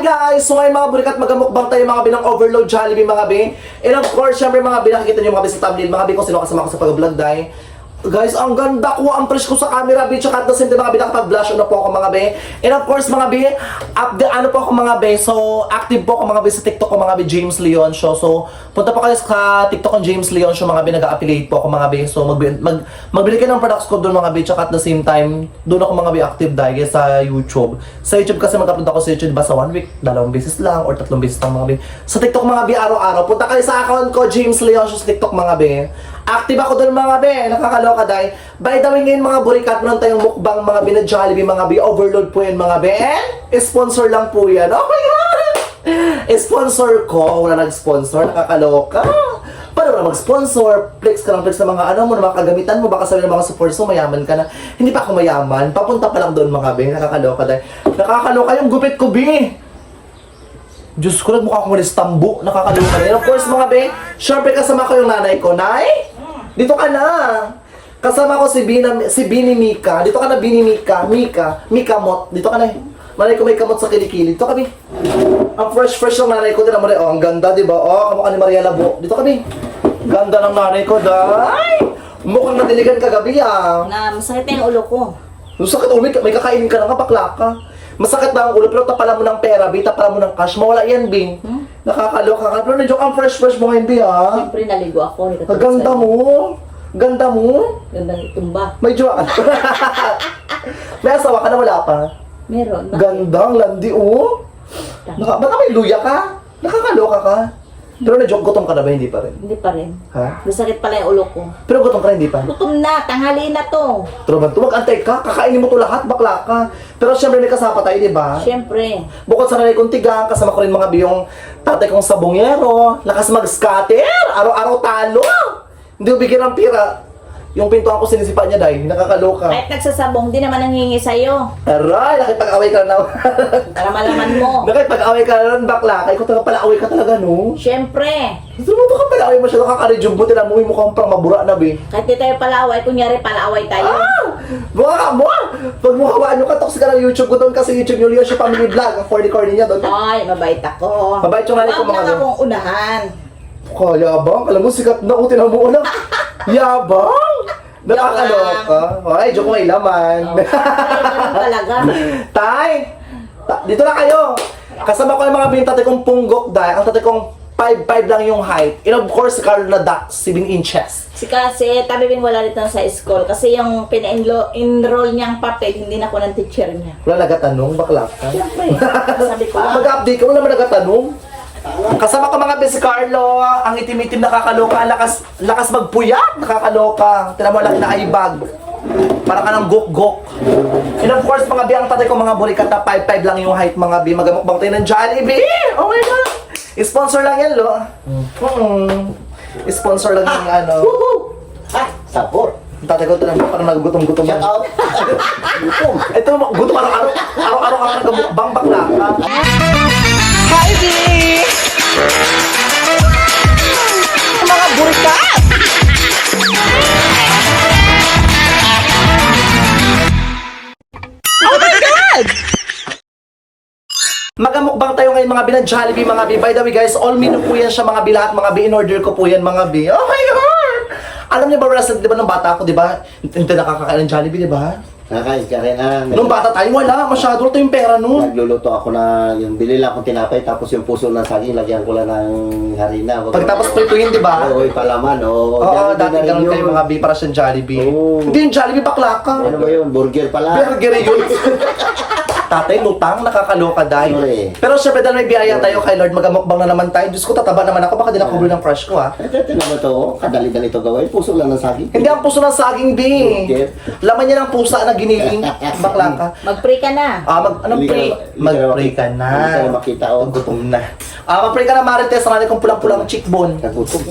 Hi guys! So ngayon mga burikat, magamukbang tayo mga binang overload Jollibee mga bin. And of course, syempre mga bin, nakikita nyo mga bin sa thumbnail, mga bin kung sino kasama ko sa pag-vlog dahil. Guys, ang ganda ko, ang fresh ko sa camera, bin, tsaka at the same time mga bin, nakapag-blush na po ako mga bin. And of course mga bin, ano po ako mga bin, so active po ako mga bin sa TikTok ko mga bin, James Leon Show. So punta po kayo sa TikTok ko James Leon Show mga bin, nag-affiliate po ako mga bin. So magbili kayo ng products ko doon mga bin, tsaka at the same time, doon ako mga bin active dahil sa YouTube. Sa YouTube kasi mag-upload ako sa YouTube ba sa 1 week, 2 beses lang or 3 beses lang mga bin. Sa TikTok mga bin, araw-araw, punta kayo sa account ko James Leon Show sa TikTok mga bin. Active ako doon mga be, nakakaloka dahil. By the way ngayon mga burikat, meron tayong mukbang mga be na Jollibee mga be, overload po yan mga be. And sponsor lang po yan. Oh my God! Sponsor ko, wala nag-sponsor, nakakaloka. Paano na mag-sponsor? Flex ka ng flex na mga ano mo, na mga kagamitan mo, baka sabi ng mga supporters mo, mayaman ka na. Hindi pa ako mayaman, papunta pa lang doon mga be, nakakaloka dahil. Nakakaloka yung gupit ko be. Diyos ko, nagmukha akong restambo, nakakaloka na. And of course mga be, syempre kasama ko yung nanay ko. Nay? Dito ka na. Kasama ko si Bini Mika. Dito ka na, Bini Mika. Mika Mot. Dito ka na. Nanay ko may kamot sa kilikili. Dito ka, Bi. Ang fresh ng nanay ko. Dito na, oh, ang ganda, di ba? Oh, kamukha ni Maria Labo. Dito ka, Bi. Ganda ng nanay ko, day. Mukhang nadiligan kagabi, ah. Na masakit na yung ulo ko. Masakit ulo, may kakainin ka na nga, bakla ka. Masakit na ang ulo, pero tapalan mo ng pera, Bi. Tapalan mo ng cash. Mawala yan, Bi. Nakakaloka ka. Pero nandiyo ang fresh mo ngayon, Bi, ha? Siyempre naligo ako. Ang ganda mo. Ganda mo. Gandang tumba. May jowa ka. May asawa ka na, wala pa. Meron. Gandang landi, oh. Ba't may luya ka? Nakakaloka ka. Pero na-joke, gutom ka na ba? Hindi pa rin. Hindi pa rin. Ha? Masakit pala yung ulo ko. Pero gutom ka na, hindi pa. Gutom na. Tanghali na to. Pero man, mag-antay ka. Kakainin mo to lahat, bakla ka. Pero syempre may kasama tayo, di ba? Siyempre. Bukod sa nanay kong tigang, kasama ko rin mga biyong tatay kong sabongero. Lakas mag-scatter. Araw-araw talo. Hindi mo bigyan ng pira. Yung pintuan ko sinisipa niya dahil nakakaloka. Kahit nagsasabong, di naman nanghingi sa'yo. Aray, nakipag-away ka na. Para malaman mo. Nakipag-away ka na ng bakla. Kaya ko talaga pala away ka talaga, no? Siyempre. Gusto mo ka pala away masyado kaka-rejuve mo. Tinan mo yung mukhang parang mabura na, be. Kahit di tayo palaway, kunyari palaway tayo. Mukha ka mo! Pag mukhawaan nyo, katok ka ng YouTube ko doon kasi YouTube nyo Leon siya family vlog. Ang 40 corny niya doon. Ay, mabait ako. Mabait yung nanay ko, Huwag mga lang akong unahan. Yabang. Alam mo, sikat na. Tinan mo ulang. Yabang! Nakakaloka. Okay, joke may laman. Ay, ganun talaga. Tay! Dito na kayo! Kasama ko yung mga bintatay kong punggok dahil ang tatay kong 5'5 lang yung height. And of course, si Carlo na 7 inches. Kasi tabi bin wala dito sa school. Kasi yung pina-enroll niyang papel, hindi na ako ng teacher niya. Wala nagatanong, bakla ka. Siyempre. Sabi ko lang. Mag-update ka, wala naman nagatanong. Kasama ko mga si Carlo, ang itim-itim nakakaloka, lakas magpuyat, nakakaloka. Tinan mo lang na aibag. Parang ka ng gok-gok. And of course, mga bi, ang tatay ko mga burikat na 5'5 lang yung height mga bi. Magamukbang tayo ng Jollibee. Oh my God. Sponsor lang yan, lo. Sponsor lang yung ano. Sabor. Ang tatay ko ito parang nagugutom-gutom. Shout out. Gutom. Ito, gutom araw-araw. Araw-araw ka nagamukbang bakla ka. Hi, B! Mga burikat! Oh my God! Magamukbang tayo ngayon mga binang Jollibee mga bi. By the way guys, all menu po yan siya mga bi. Lahat mga bi, in-order ko po yan mga bi. Oh my God! Alam niyo ba, Russell, di ba nung bata ako, di ba? Hindi nakakakain ng Jollibee, di ba? Nakakain ka rin na. Nung bata tayo, wala. Masyado ito yung pera nun. Nagluluto ako na yung bili lang akong tinapay tapos yung puso ng saging lagyan ko lang ng harina. Pagtapos prituhin, di ba? Oo, palaman. Oo, Oo, dati ganun kayo mga bi para sa Jollibee. Oo. Hindi yung Jollibee, bakla ka. Ano ba yun? Burger pala. Burger yun. Tatay, lutang, nakakaloka dahil. Okay. Pero syempre dahil may biyaya tayo kay Lord, magamukbang na naman tayo. Diyos ko, tataba naman ako, baka di nakubulo ng crush ko ha. Ito naman to, kadali-dali ito gawin. Puso lang ng saging. Hindi ang puso ng saging, B. Burger. Laman niya ng pusa na giniling. Bakla ka. Mag-pray ka na. Anong pray? Mag-pray ka na. Hindi ka na makita, oh. Gutom na. Mag-pray ka na, Marites, ang kong pulang-pulang cheekbone. Nagutom.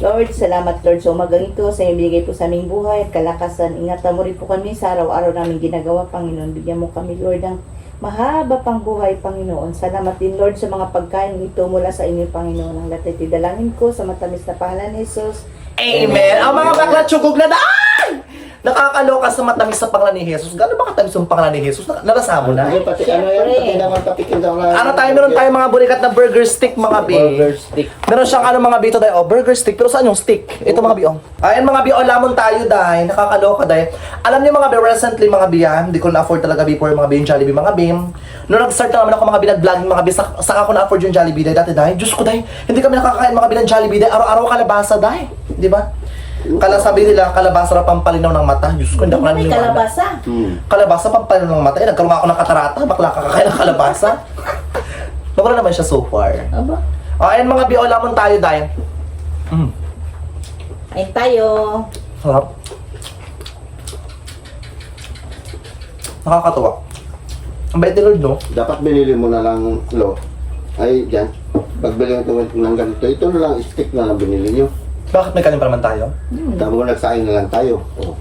Lord, salamat Lord sa umagang ito sa iyong binigay po sa aming buhay at kalakasan. Ingatan mo rin po kami sa araw-araw namin ginagawa, Panginoon. Bigyan mo kami, Lord, ng mahaba pang buhay, Panginoon. Salamat din, Lord, sa mga pagkain ito mula sa inyo, Panginoon. Ang lahat ay dalangin ko sa matamis na pangalan ni Jesus. Amen. Ang mga bakla tsugog na daan! Nakakaloka sa matamis sa pangalan ni Jesus. Gano'n ba katamis yung pangalan ni Jesus? Narasa mo na? Ay, pati ano yan, pati naman patikin daw na. Ano tayo, meron tayong mga burikat na burger stick mga bi. Burger stick. Meron siyang ano mga bito tayo, burger stick. Pero saan yung stick? Ito mga bi, oh. Ayan mga bi, oh, lamon tayo dahil. Nakakaloka dahil. Alam niyo mga bi, recently mga bi, hindi ko na-afford talaga before mga bi yung Jollibee mga bi. Noong nag-start na naman ako mga bi, nag-vlogging mga bi, saka ko na-afford yung Jollibee dahil dati dahil. Diyos ko dahil, hindi kami nakakain mga bi ng Jollibee dahil araw-araw kalabasa dahil. Di ba? Sabi nila, kalabasa na pampalinaw ng mata. Diyos ko, hindi ako May naniniwala. kalabasa. Kalabasa, pampalinaw ng mata. Eh, nagkaroon ako ng katarata. Bakla kakakain ng kalabasa. Nawala naman siya so far. Aba, O, ayan mga bi, o, lamon tayo dahil. ayun tayo. Sarap. Nakakatuwa. Ang bait ni Lord, no? Dapat binili mo na lang, Lo. Ay, dyan. Pagbili mo ng ganito, ito na lang, stick na lang binili nyo. Bakit may kanin pa naman tayo? Tapos nagsaing na lang tayo. Oh.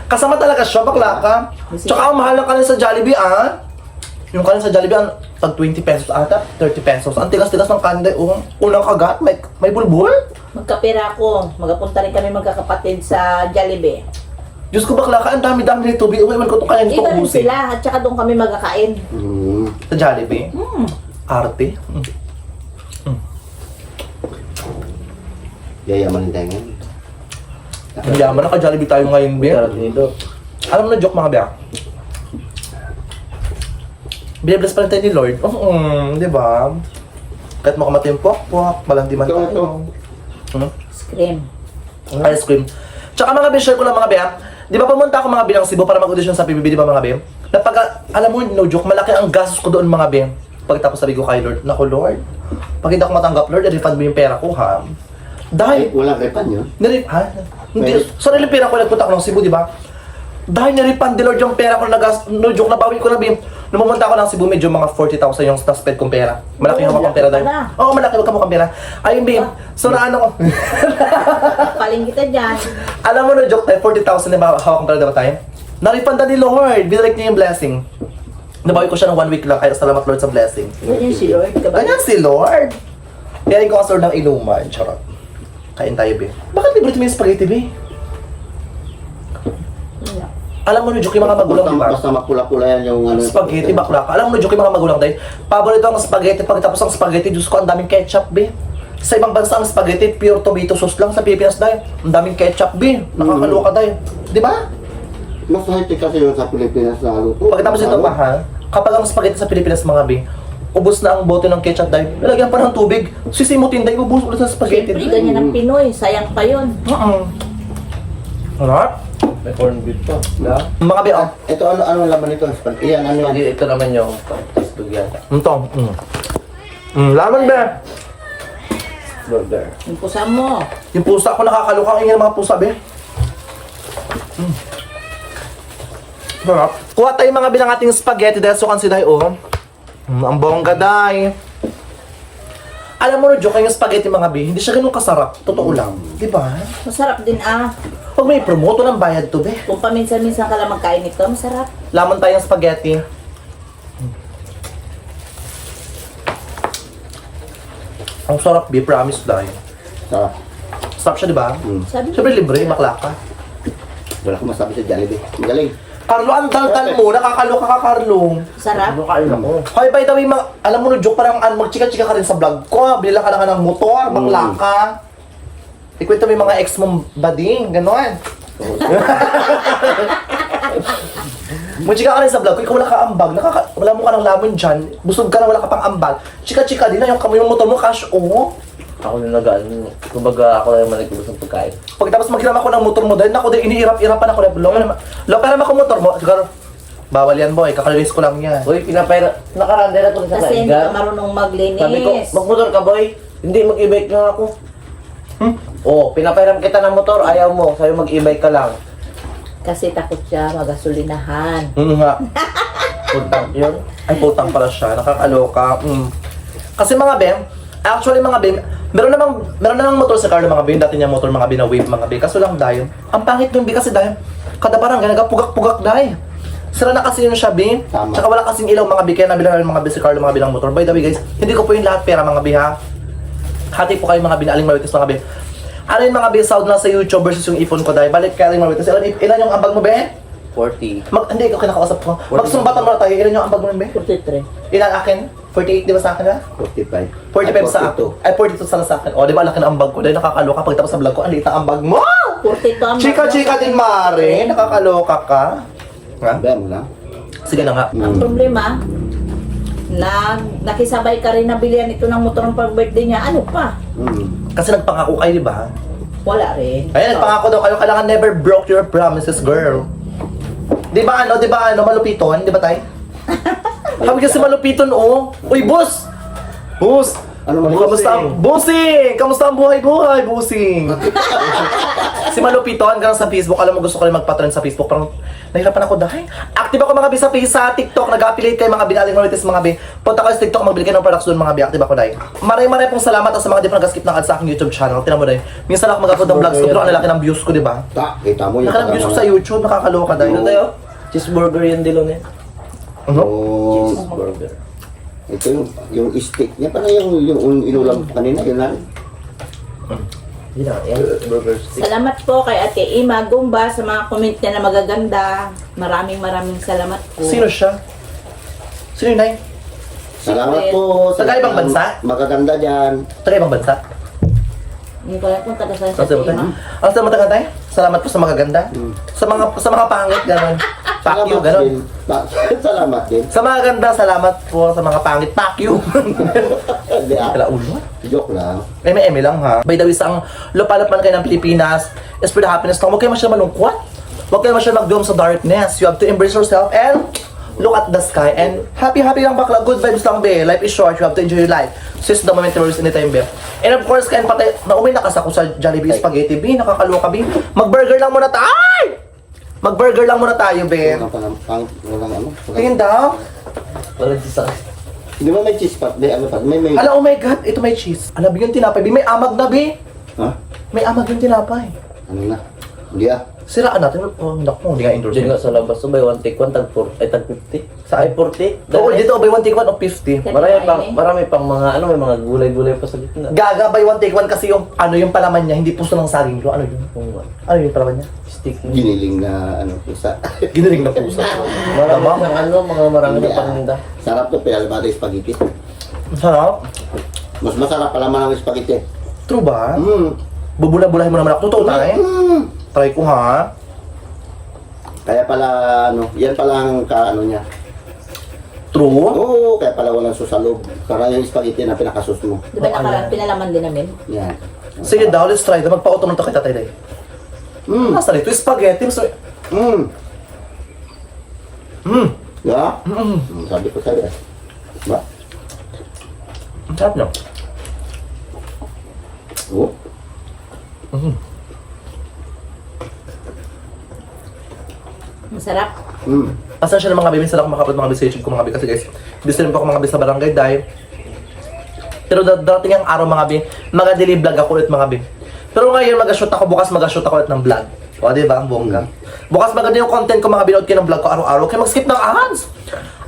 Kasama talaga siya, bakla ka. Tsaka ang mahal ng kanin sa Jollibee, ah. Yung kanin sa Jollibee, ang tag 20 pesos ata, 30 pesos. Ang tigas-tigas ng kanin, unang kagat, may bulbul. Magkapira ako. Magapunta rin kami magkakapatid sa Jollibee. Diyos ko, bakla ka, ang dami-dami nito. Iwan ko itong kanin nito Iba rin ubusin. sila at saka doon kami magkakain. Mm. Sa Jollibee? Arte. Yayaman tayo ngayon. Ang yaman na ka-Jollibee tayo ngayon, Be. Sarap nito. Alam mo na joke mga Be, ah. Binibless pa rin tayo ni Lord. Di ba? Kahit makamatay yung pok-pok, malandi man Ito, tayo. Scream. Ice cream. Tsaka mga Be, share ko lang mga Be, ah. Di ba pumunta ako mga Be ng Cebu para mag-audition sa PBB, di ba mga Be? Alam mo, no joke, malaki ang gastos ko doon mga Be. Pagkatapos sabi ko kay Lord, naku Lord, pag hindi ako matanggap Lord, i-refund mo yung pera ko ha. Ay, Dahil, walang refund yun. ha? Hindi, sarili pera ko, nagpunta ako ng Cebu, di ba? Dahil nirefund ni Lord yung pera ko, no joke, nabawi ko na Be. Nung pumunta ako ng Cebu, medyo mga 40,000 yung na-spend kong pera. Malaki yung hawak kong pera dahil. malaki Oo, malaki yung hawak kong pera. Ayun Be, so na ano ko. Paling kita dyan. Alam mo no joke tayo, 40,000 na hawak kong pera diba tayo? Na-refund na ni Lord, binalik niya yung blessing. Nabawi ko siya ng 1 week lang, kaya salamat Lord sa blessing. Ganyan si Lord. Diba? Ganyan si Lord. Kaya ko ang sword ng inuman, charot. Kain tayo, Be. Bakit libre mo yung spaghetti, Be? Alam mo no joke, yung mga magulang, di ba? Basta mapula-pula yan yung ano. Spaghetti, bakla ka. Alam mo no joke, yung mga magulang dahil. Paborito ang spaghetti, pagkatapos ang spaghetti, Diyos ko, ang daming ketchup, Be. Sa ibang bansa ang spaghetti, pure tomato sauce lang. Sa Pilipinas dahil, ang daming ketchup, Be. Nakakaloka dahil. Di ba? Mas high-tech kasi yun sa Pilipinas na luto. Pagkatapos ito pa ha, kapag ang spaghetti sa Pilipinas mga Be, ubos na ang bote ng ketchup dahil nilagyan pa ng tubig, sisimutin dahil ubos ulit sa spaghetti. Siyempre, ganyan ang Pinoy. Sayang pa yun. Alright? May corned beef pa. Yeah. Mga Be, oh. Ito ano laman nito? Iyan, ano yan? Ito naman yung tasbog yata. Ito. Laman Be. Burger. Yung pusa mo. Yung pusa ko nakakaloka ang ingay ng mga pusa Be. Sarap. Kuha tayo mga Be ng ating spaghetti dahil sukan si Day, oh. Ang bongga Day. Alam mo no joke, yung spaghetti mga Be, hindi siya ganun kasarap. Totoo lang. Di ba? Masarap din ah. Pag may promoto ng bayad to Be. Kung paminsan-minsan ka lang magkain ito, masarap. Lamon tayong spaghetti. Ang sarap, Be, promise dahil. Sarap. Sarap siya, di ba? Sabi Siyempre libre, bakla ka. Wala akong masabi sa Jollibee. Magaling. Carlo, ang dal-dal mo, nakakaloka ka, Carlo. Sarap. Ano kain ako? Hoy, by the way, alam mo no, joke, parang magchika-chika ka rin sa vlog ko. Bilila ka na nga ng motor, bakla ka. Ikwento mo yung mga ex mong bading, gano'n. Magchika ka rin sa vlog ko, ikaw wala ka ambag, wala mo ka ng lamon dyan, busog ka na wala ka pang ambag. Chika-chika din na yung kamoy ng motor mo, cash, oh. Ako na nag-ano. Kumbaga ako lang managubos ng pagkain. Pagkatapos maghiram ako ng motor mo dahil naku din iniirap-irapan ako. Lo, pero ako motor mo. Siguro, bawal yan boy, kakalinis ko lang yan. Uy, pinapera. Nakaranda na ko sa Kasi hindi ka kaiga. marunong maglinis. Sabi ko, magmotor ka boy. Hindi, mag-e-bike lang ako. Oo, pinapairam kita ng motor. Ayaw mo. Sa'yo mag-e-bike ka lang. Kasi takot siya magasolinahan. Nga. Puntak yun. Ay, putang pala siya. Nakakaloka. Kasi mga bem, actually mga bem, meron namang motor sa Carlo mga bem. Dati niya motor mga bem na wave mga bem. Kaso lang dahil, ang pangit ng bem kasi dahil, kada barangay nagapugak-pugak dahil. Sira na kasi yun siya bem. Tama. Tsaka wala kasing ilaw mga bem. Kaya nabilang mga bem si Carlo mga bem ng motor. By the way guys, hindi ko po yung lahat pera mga bem ha. Hati po kayo mga bem, aling marites mga bem. Ano yung mga bisound lang sa YouTube versus yung iPhone ko dahil balik ka rin Marites. Ilan yung ambag mo, be? 40. Hindi ko kinakausap ko. Magsumbatan mo na tayo. Ilan yung ambag mo, be? 43. Ilan akin? 48, di ba sa akin na? 45. 45 sa akin. Ay, 42 sa akin. O, di ba, laki ng ambag ko. Dahil nakakaloka. Pag tapos sa vlog ko, ang liit ang ambag mo! 42 ang Chika-chika din, Mare. Nakakaloka ka. Ha? Sabi mo na. Sige na nga. Ang problema, nakisabay ka rin na bilihan ito ng motor ng pag-birthday niya. Ano pa? Kasi nagpangako kayo, di ba? Wala rin. Ay, nagpangako daw kayo. Kailangan never broke your promises, girl. Di ba malupiton? Di ba tay? Sabi kasi malupiton, oh. Uy, boss! Boss! Ano man, Kamusta ang... Bossing! Kamusta ang buhay-buhay, bossing? Si Malupiton, ganun sa Facebook. Alam mo, gusto ko rin magpatrend sa Facebook. Parang, nahirapan ako dahil. Active ako mga bi sa TikTok. Nag-affiliate kayo mga binaling Marites mga bi. Punta kayo sa TikTok, magbili kayo ng products doon mga bi. Active ako dahil. Maraming pong salamat sa mga di pa nag-skip ng ads sa aking YouTube channel. Tinan mo dahil. Minsan ako mag-upload ng vlogs ko. Pero ang lalaki ng views ko, di ba? Kita mo yung Laki ng views ko sa YouTube. Nakakaloka dahil. Ano tayo? Cheeseburger yung dilon eh. Ano? Oh, Cheeseburger. ito yung steak niya. Parang yung inulam kanina. Yun na. Yun na, yan. Burger stick. Salamat po kay Ate Ima Gumba sa mga comment niya na magaganda. Maraming salamat po. Sino siya? Sino yun, Nay? Salamat po. Taga ibang bansa? Magaganda dyan. Taga ibang bansa? Hindi ko alam kung taga saan si Ano Ate sa mga Ima. Ano sa mga tay? Salamat po sa mga ganda. Sa mga pangit, gano'n. Fuck you, gano'n. din. Salamat din. Sa mga ganda, salamat po sa mga pangit. Fuck you. Hindi Kala ulo. Joke lang. Eme lang ha. By the way, sa ang lupalop man kayo ng Pilipinas, is for the happiness lang. Huwag kayo masyadong malungkot. Huwag kayo masyadong mag-doom sa darkness. You have to embrace yourself and look at the sky and happy lang bakla. Good vibes lang, be. Life is short. You have to enjoy your life. Seize the moment there is anytime, be. And of course, kain patay, nauwi na kasi ako sa Jollibee Spaghetti, be. Nakakaloka, be. Mag-burger lang muna tayo. Ay! Mag-burger lang muna tayo, be. Walang ano. Tingin daw. Walang cheese. Di ba may cheese pat? Ano pat? May. Ala, oh my God, ito may cheese. Alam mo yung tinapay, be. May amag na, be. Ha? May amag yung tinapay. Ano na? Hindi ah. Siraan natin. Oh, naku, hindi nga endorse. Diyan nga sa labas, so buy one take one, tag 50. Sa ay 40. Oo, dito, buy one take one of 50. Marami pang mga, may mga gulay-gulay pa sa gitna. Gaga, buy one take one kasi yung, yung palaman niya, hindi puso ng saging ko. Ano yun? Ano yung palaman niya? Stick mo. Giniling na ano. Isa. Giniling na puso. Marami ng marami na paninda. Sarap to. Pinalabata yung spaghetti. Sarap. Mas masarap pala man ang spaghetti. True ba? Bubula-bulahin Bubula-bulahin mo naman ako. Totoo tayo. Try ko ha. Kaya pala, ano, yan pala ang kaano niya. True? Oo, kaya pala walang sus sa loob. Parang yung spaghetti na pinakasus mo. Di ba nakaraan, pinalaman din namin? Yan. Sige daw, let's try. Magpa-auto ng to kita tayo. Nasa rito, spaghetti. Yeah? Sabi ko sa'yo eh. Ba? Ang sarap niya. Oo. Masarap. Pasensya na mga baby, sila ako makapag mga message ko mga baby. Kasi guys, busy rin po ako mga baby sa barangay dahil. Pero darating ang araw mga baby, mag-daily vlog ako ulit mga baby. Pero ngayon mag-shoot ako, bukas mag-shoot ako ulit ng vlog. O, diba? Ang bongga. Bukas maganda yung content ko mga binood kayo ng vlog ko araw-araw. Kaya mag-skip ng ads.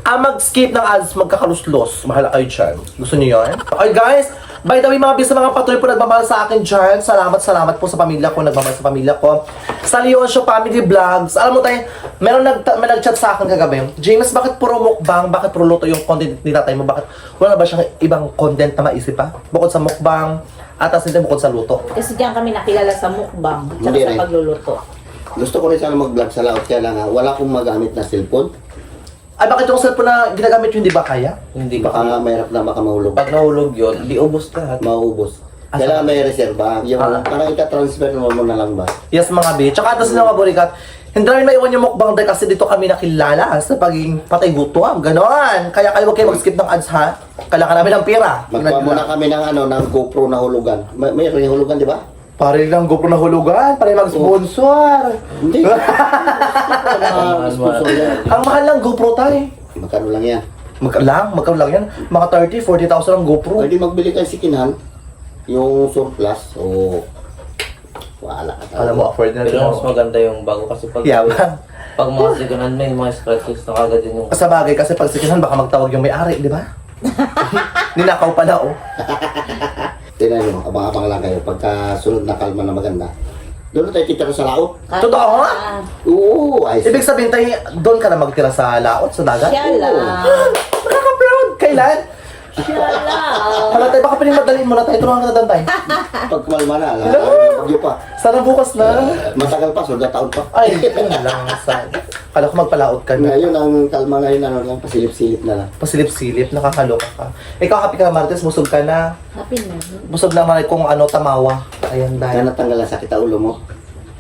Mag-skip ng ads, magkakaluslos. Mahala kayo dyan. Gusto niyo yan? Okay guys, by the way mga bis, mga patuloy po nagmamahal sa akin dyan. Salamat po sa pamilya ko, nagmamahal sa pamilya ko. Sa Leonsio Family Vlogs. Alam mo tayo, may nag-chat sa akin kagabi. James, bakit puro mukbang? Bakit puro luto yung content ni tatay mo? Bakit wala na ba siyang ibang content na maisip pa? Bukod sa mukbang, at as bukod sa luto. Kasi diyan kami nakilala sa mukbang at Hindi sa rin. pagluluto. Gusto ko rin sana mag-vlog sa laot. Kaya lang wala akong magamit na cellphone. Ay, bakit yung cellphone na ginagamit yun, di ba kaya? Hindi Baka nga mahirap na baka mahulog. Pag nahulog yun, di ubos lahat. Mauubos. Kailangan may reserva. Yung parang ita-transfer mo na lang ba? Yes, mga bi. Tsaka ito sila mga burikat. Hindi namin maiwan yung mukbang dahil kasi dito kami nakilala sa pagiging patay gutom. Ganon. Kaya kayo huwag kayo mag-skip ng ads ha. Kailangan namin ng pera. Magpa muna kami ng ng GoPro na hulugan. May hulugan, di ba? Pare lang GoPro na hulugan. Pare mag-sponsor. Hindi. Sponsor yan. Ang mahal lang GoPro tayo. Magkano lang yan? Magkano lang yan? Mga 30, 40,000 ang GoPro. Pwede magbili kayo sikinhan. Yung surplus. O wala ka talaga. Alam mo, afford na Pero mas ito. maganda yung bago kasi pag pag mga sigunan may mga scratches na kagad din yung Sa bagay kasi pag sikihan baka magtawag yung may-ari, di ba? Ninakaw pala oh. Tinan mo, abang-abang lang kayo. Pagka sunod na kalma na maganda, doon na tayo titira sa laot. Totoo? Oo, ay. Ibig sabihin tayo, doon ka na magtira sa laot, sa dagat? Siya lang. Nakaka-proud! Kailan? Siya lang. Hala tayo, baka pinagmadaliin mo na tayo. Tulungan ka na tayo. Pag kumalma na, Hello? bagyo pa. Sana bukas na. Matagal pa, sunod na taon pa. Ay, yun lang. Kala ko magpalaot ka na. Ngayon, ang kalma ngayon, ano lang, pasilip-silip na lang. Pasilip-silip, nakakaloka ka. Ikaw, happy ka Martes, busog ka na. Happy na. Busog naman kung ano, tamawa. Ayan, dahil. Sana tanggal ang sakit ang ulo mo.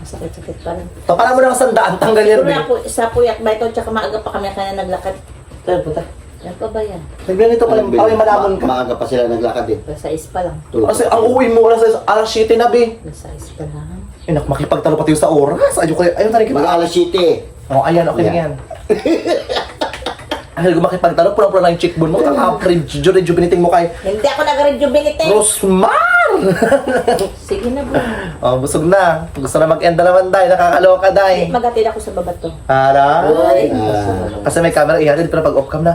Masakit-sakit pa rin. Pakala mo ng sandaan, tanggal yan, Pero babe. na po, sa puyat ba ito, tsaka maaga pa kami kaya naglakad. Tayo, puta. Yan pa ba yan? Nagganito ka lang, away malamon ka. Maaga pa sila naglakad eh. Sa is pa lang. Kasi ang uwi mo lang sa alas 7 na, be. Sa is pa lang. Inak, makipagtalo pati yung sa oras. Ayun tayo kita. Mag-alas 7. Oh, ayan, okay na yan. Ay, makipagtalo, pulang-pulang na yung cheekbone mo. Kaka-rejuvenating mo kay Hindi ako nag-rejuvenate. Rosmar! Sige na bro. Oh, busog na. Gusto na mag-end na naman, day. Nakakaloka, day. Magatid ako sa baba to. Aray. Ah, Kasi may camera, ihatid, pero pag off-cam na,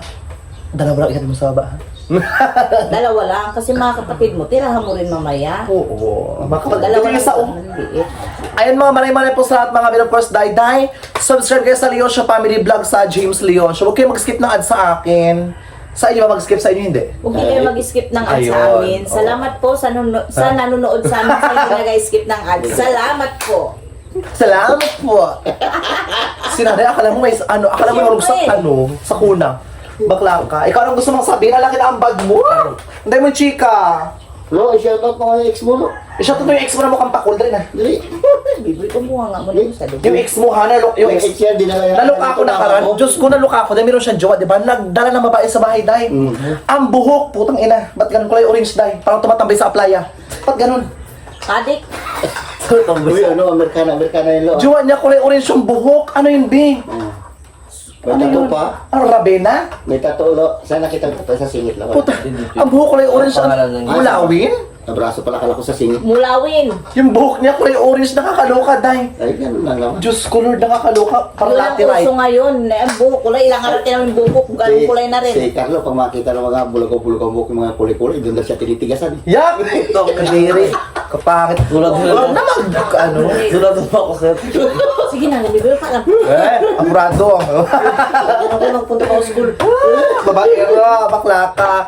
dalawa lang ihatid mo sa baba, ha? Dalawa lang. Kasi mga kapatid mo, tirahan mo rin mamaya. Oo. Dalawa lang Sa maliit. Ayan mga maray-maray po sa lahat mga bin, of course, die. Subscribe kayo sa Leonsha Family Vlog sa James Leonsha. Huwag kayo mag-skip ng ad sa akin. Sa inyo ba mag-skip? Sa inyo hindi? Huwag niyo kayo mag-skip ng ads sa Ayun. amin. Salamat po sa, sa nanonood sa amin sa hindi nag-skip ng ads. Salamat po. Salamat po. Sinanay, akala mo may akala mo nalog sa Siyempre. sa kuna. Bakla ka. Ikaw ang gusto mong sabihin, alaki na ang bag mo. Hindi mo chika. Lo, i-shoutout mo yung ex mo, lo. Siya to yung ex mo na mukhang pakul rin, ha? Dali. Bibi ko mo nga mo na sa Yung ex mo, ha? Yung ex. yan, dinala yan. Naluka ako na karan. Diyos ko, naluka ako. Dahil meron siyang jowa, di ba? Nagdala ng babae sa bahay, dahil. Ang buhok, putang ina. Ba't ganun kulay orange, dahil? Parang tumatambay sa playa. Ba't ganun? Adik. Uy, ano, Amerikana yun, lo. Jowa niya, kulay orange yung buhok. Ano yun, B? May tattoo pa. Ano, Rabena? May tattoo, lo. Sana kita sa singit, lo. Puta, ang buhok kulay orange. Ang mulawin? Nabraso pala kala ko sa singit. Mulawin. Yung buhok niya kulay orange, nakakaloka, dahil. Ay, ganun lang naman. Diyos ko, Lord, nakakaloka. Parang Yun ang lateray. uso ngayon. Ang buhok kulay. Ilang araw namin buhok. Ganun kulay na rin. Si Carlo, pag makita ng mga bulagaw-bulagaw buhok, yung mga kulay-kulay, doon na siya tinitigasan. Yak! Ito, kadiri. Kapangit. Tulad na ano? Tulad mo ako, sir. Sige na, nabibiro pa lang. Apurado. Ako magpunta pa sa school. Babaero, bakla ka.